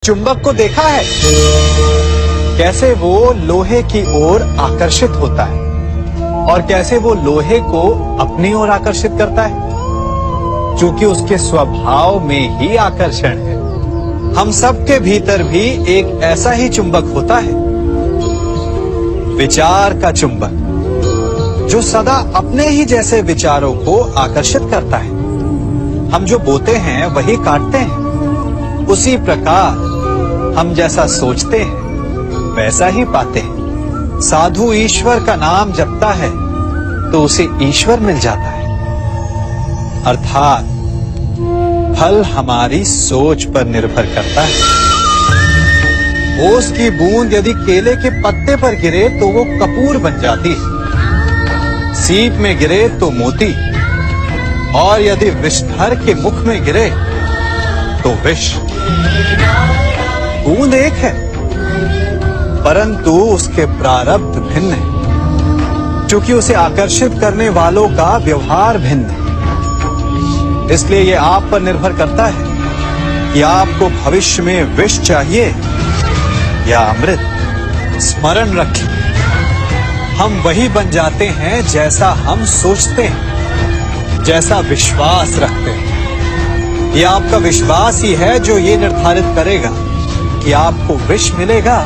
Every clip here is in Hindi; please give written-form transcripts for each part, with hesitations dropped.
चुंबक को देखा है कैसे वो लोहे की ओर आकर्षित होता है और कैसे वो लोहे को अपनी ओर आकर्षित करता है, क्योंकि उसके स्वभाव में ही आकर्षण है। हम सब के भीतर भी एक ऐसा ही चुंबक होता है, विचार का चुंबक, जो सदा अपने ही जैसे विचारों को आकर्षित करता है। हम जो बोते हैं वही काटते हैं। उसी प्रकार हम जैसा सोचते हैं वैसा ही पाते हैं। साधु ईश्वर का नाम जपता है तो उसे ईश्वर मिल जाता है। अर्थात फल हमारी सोच पर निर्भर करता है। ओस की बूंद यदि केले के पत्ते पर गिरे तो वो कपूर बन जाती है, सीप में गिरे तो मोती, और यदि विषधर के मुख में गिरे तो विष। बूंद एक है परंतु उसके प्रारब्ध भिन्न है, क्योंकि उसे आकर्षित करने वालों का व्यवहार भिन्न है। इसलिए यह आप पर निर्भर करता है कि आपको भविष्य में विष चाहिए या अमृत। स्मरण रखें, हम वही बन जाते हैं जैसा हम सोचते हैं, जैसा विश्वास रखते हैं। यह आपका विश्वास ही है जो ये निर्धारित करेगा कि आपको विष मिलेगा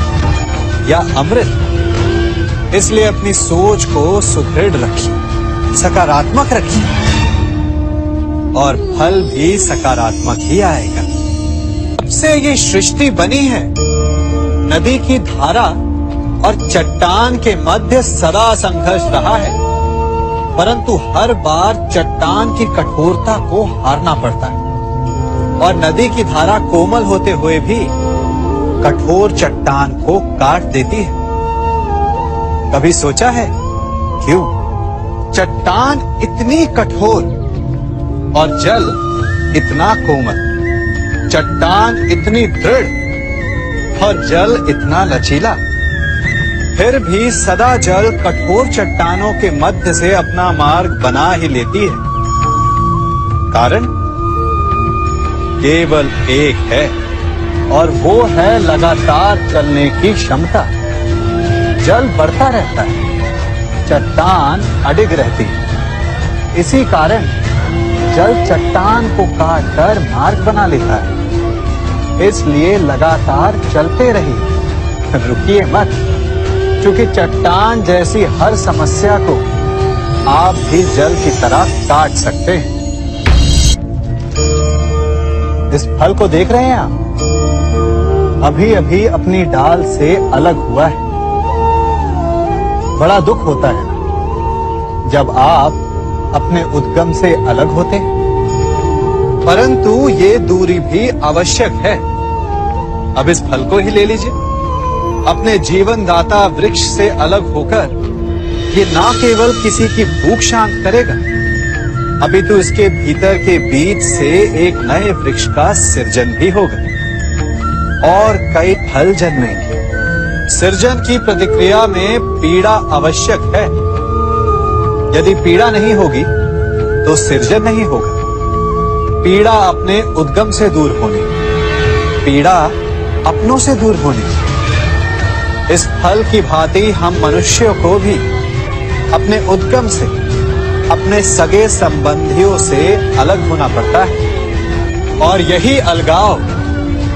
या अमृत। इसलिए अपनी सोच को सुदृढ़ रखिए, सकारात्मक रखिए, और फल भी सकारात्मक ही आएगा। जब से ये सृष्टि बनी है, नदी की धारा और चट्टान के मध्य सदा संघर्ष रहा है, परंतु हर बार चट्टान की कठोरता को हारना पड़ता है, और नदी की धारा कोमल होते हुए भी कठोर चट्टान को काट देती है। कभी सोचा है क्यों चट्टान इतनी कठोर और जल इतना कोमल, चट्टान इतनी दृढ़ और जल इतना लचीला, फिर भी सदा जल कठोर चट्टानों के मध्य से अपना मार्ग बना ही लेती है? कारण केवल एक है, और वो है लगातार चलने की क्षमता। जल बढ़ता रहता है, चट्टान अडिग रहती है। इसी कारण जल चट्टान को काटकर मार्ग बना लेता है। इसलिए लगातार चलते रहिए, रुकिए मत, क्योंकि चट्टान जैसी हर समस्या को आप भी जल की तरह काट सकते हैं। इस फल को देख रहे हैं आप, अभी अभी अपनी डाल से अलग हुआ है। बड़ा दुख होता है ना जब आप अपने उद्गम से अलग होते हैं, परंतु ये दूरी भी आवश्यक है। अब इस फल को ही ले लीजिए। अपने जीवन दाता वृक्ष से अलग होकर ये ना केवल किसी की भूख शांत करेगा, अभी तो इसके भीतर के बीज से एक नए वृक्ष का सृजन भी होगा और कई फल जन्मेंगे। सृजन की प्रतिक्रिया में पीड़ा आवश्यक है। यदि पीड़ा नहीं होगी तो सृजन नहीं होगा। पीड़ा अपने उद्गम से दूर होने, पीड़ा अपनों से दूर होने। इस फल की भांति हम मनुष्यों को भी अपने उद्गम से, अपने सगे संबंधियों से अलग होना पड़ता है, और यही अलगाव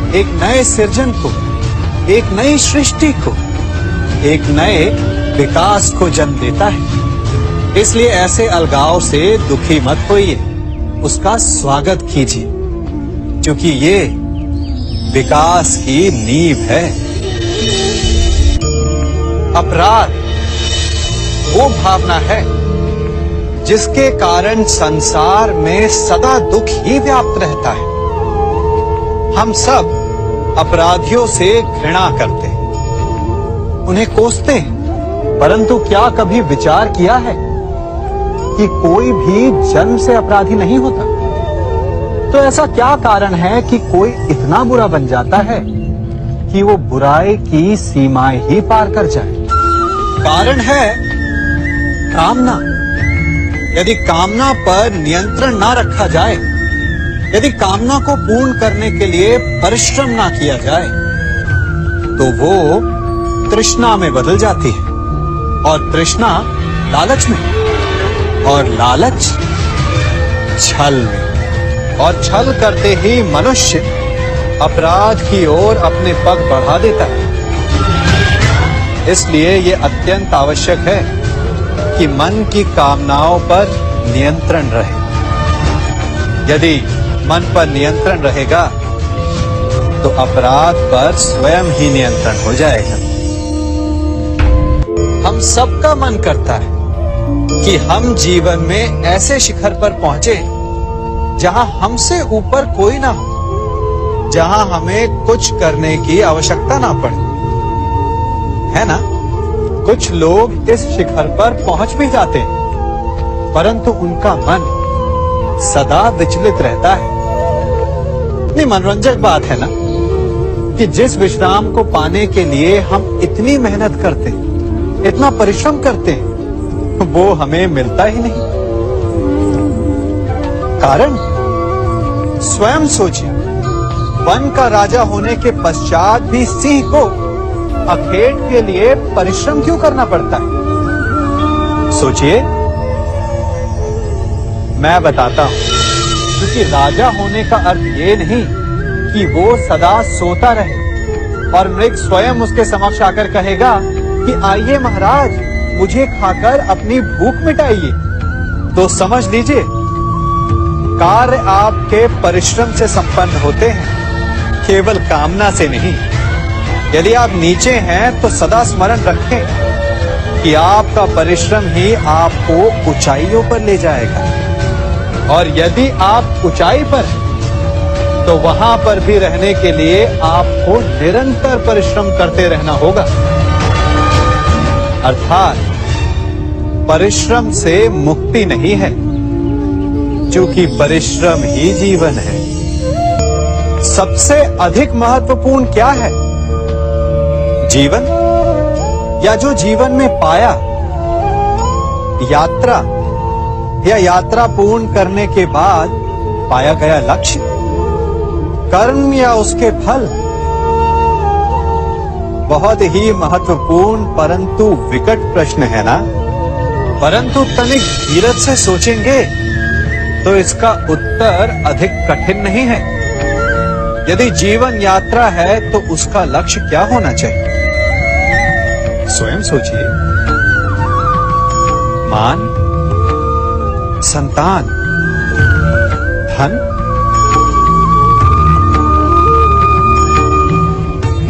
एक नए सृजन को, एक नई सृष्टि को, एक नए विकास को जन्म देता है। इसलिए ऐसे अलगाव से दुखी मत होइए, उसका स्वागत कीजिए, क्योंकि ये विकास की नींव है। अपराध वो भावना है जिसके कारण संसार में सदा दुख ही व्याप्त रहता है। हम सब अपराधियों से घृणा करते हैं, उन्हें कोसते हैं, परंतु क्या कभी विचार किया है कि कोई भी जन्म से अपराधी नहीं होता? तो ऐसा क्या कारण है कि कोई इतना बुरा बन जाता है कि वो बुराई की सीमाएं ही पार कर जाए? कारण है कामना। यदि कामना पर नियंत्रण ना रखा जाए यदि कामना को पूर्ण करने के लिए परिश्रम ना किया जाए तो वो तृष्णा में बदल जाती है, और तृष्णा लालच में, और लालच छल में, और छल करते ही मनुष्य अपराध की ओर अपने पग बढ़ा देता है। इसलिए ये अत्यंत आवश्यक है कि मन की कामनाओं पर नियंत्रण रहे। यदि मन पर नियंत्रण रहेगा तो अपराध पर स्वयं ही नियंत्रण हो जाएगा। हम सबका मन करता है कि हम जीवन में ऐसे शिखर पर पहुंचे जहां हमसे ऊपर कोई ना हो, जहां हमें कुछ करने की आवश्यकता ना पड़े, है ना? कुछ लोग इस शिखर पर पहुंच भी जाते हैं, परंतु उनका मन सदा विचलित रहता है। इतनी मनोरंजक बात है ना कि जिस विश्राम को पाने के लिए हम इतनी मेहनत करते हैं, इतना परिश्रम करते हैं, वो हमें मिलता ही नहीं। कारण स्वयं सोचिए, वन का राजा होने के पश्चात भी सिंह को अखेट के लिए परिश्रम क्यों करना पड़ता है? सोचिए। मैं बताता हूं, क्योंकि राजा होने का अर्थ ये नहीं कि वो सदा सोता रहे और मृग स्वयं उसके समक्ष आकर कहेगा कि आइए महाराज, मुझे खाकर अपनी भूख मिटाइए। तो समझ लीजिए, कार्य आपके परिश्रम से संपन्न होते हैं, केवल कामना से नहीं। यदि आप नीचे हैं तो सदा स्मरण रखें कि आपका परिश्रम ही आपको ऊंचाइयों पर ले जाएगा, और यदि आप ऊंचाई पर हैं तो वहां पर भी रहने के लिए आपको निरंतर परिश्रम करते रहना होगा। अर्थात परिश्रम से मुक्ति नहीं है, क्योंकि परिश्रम ही जीवन है। सबसे अधिक महत्वपूर्ण क्या है? जीवन, या जो जीवन में पाया, यात्रा, या यात्रा पूर्ण करने के बाद पाया गया लक्ष्य, कर्म या उसके फल? बहुत ही महत्वपूर्ण परंतु विकट प्रश्न है ना? परंतु तनिक धीरज से सोचेंगे तो इसका उत्तर अधिक कठिन नहीं है। यदि जीवन यात्रा है तो उसका लक्ष्य क्या होना चाहिए? स्वयं सोचिए। मान, संतान, धन?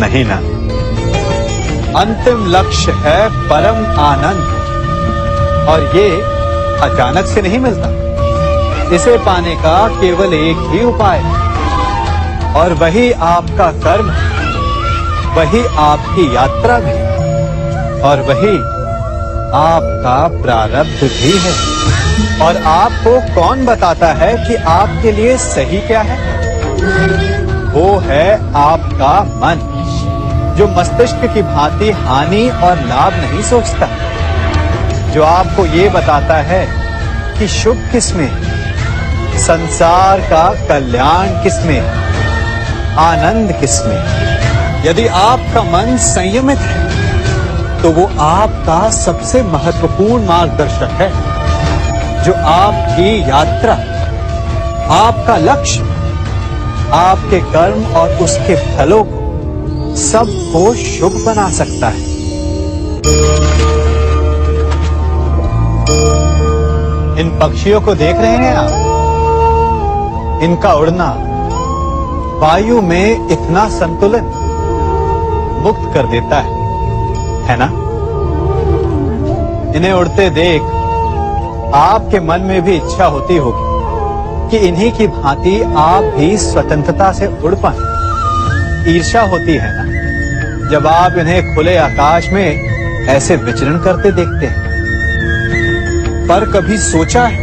नहीं ना। अंतिम लक्ष्य है परम आनंद, और ये अचानक से नहीं मिलता। इसे पाने का केवल एक ही उपाय है, और वही आपका कर्म, वही आपकी यात्रा भी, और वही आपका प्रारब्ध भी है। और आपको कौन बताता है कि आपके लिए सही क्या है? वो है आपका मन, जो मस्तिष्क की भांति हानि और लाभ नहीं सोचता, जो आपको ये बताता है कि शुभ किसमें, संसार का कल्याण किसमें, आनंद किसमें। यदि आपका मन संयमित है तो वो आपका सबसे महत्वपूर्ण मार्गदर्शक है, जो आपकी यात्रा, आपका लक्ष्य, आपके कर्म और उसके फलों को सबको शुभ बना सकता है। इन पक्षियों को देख रहे हैं आप? इनका उड़ना वायु में इतना संतुलन मुक्त कर देता है ना? इन्हें उड़ते देख आपके मन में भी इच्छा होती होगी कि इन्हीं की भांति आप भी स्वतंत्रता से उड़ पाएं। ईर्ष्या होती है ना जब आप इन्हें खुले आकाश में ऐसे विचरण करते देखते हैं। पर कभी सोचा है,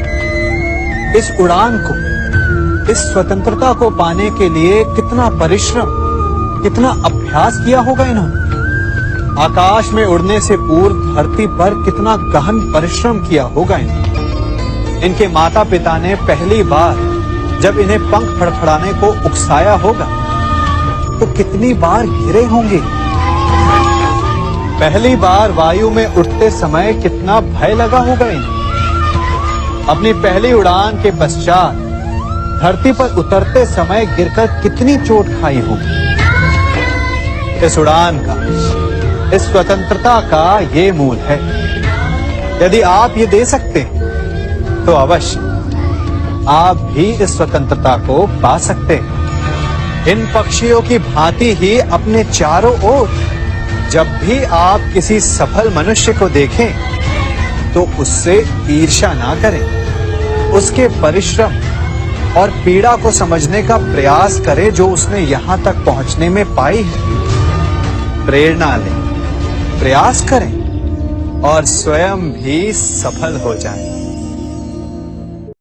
इस उड़ान को, इस स्वतंत्रता को पाने के लिए कितना परिश्रम, कितना अभ्यास किया होगा इन्होंने? आकाश में उड़ने से पूर्व धरती पर कितना गहन परिश्रम किया होगा इन्होंने? इनके माता पिता ने पहली बार जब इन्हें पंख फड़फड़ाने को उकसाया होगा तो कितनी बार गिरे होंगे। पहली बार वायु में उड़ते समय कितना भय लगा होगा इन्हें। अपनी पहली उड़ान के पश्चात धरती पर उतरते समय गिरकर कितनी चोट खाई होगी। इस उड़ान का, इस स्वतंत्रता का ये मूल है। यदि आप ये दे सकते हैं तो अवश्य आप भी इस स्वतंत्रता को पा सकते हैं। इन पक्षियों की भांति ही अपने चारों ओर जब भी आप किसी सफल मनुष्य को देखें तो उससे ईर्ष्या ना करें। उसके परिश्रम और पीड़ा को समझने का प्रयास करें जो उसने यहां तक पहुंचने में पाई है। प्रेरणा लें, प्रयास करें और स्वयं भी सफल हो जाएं।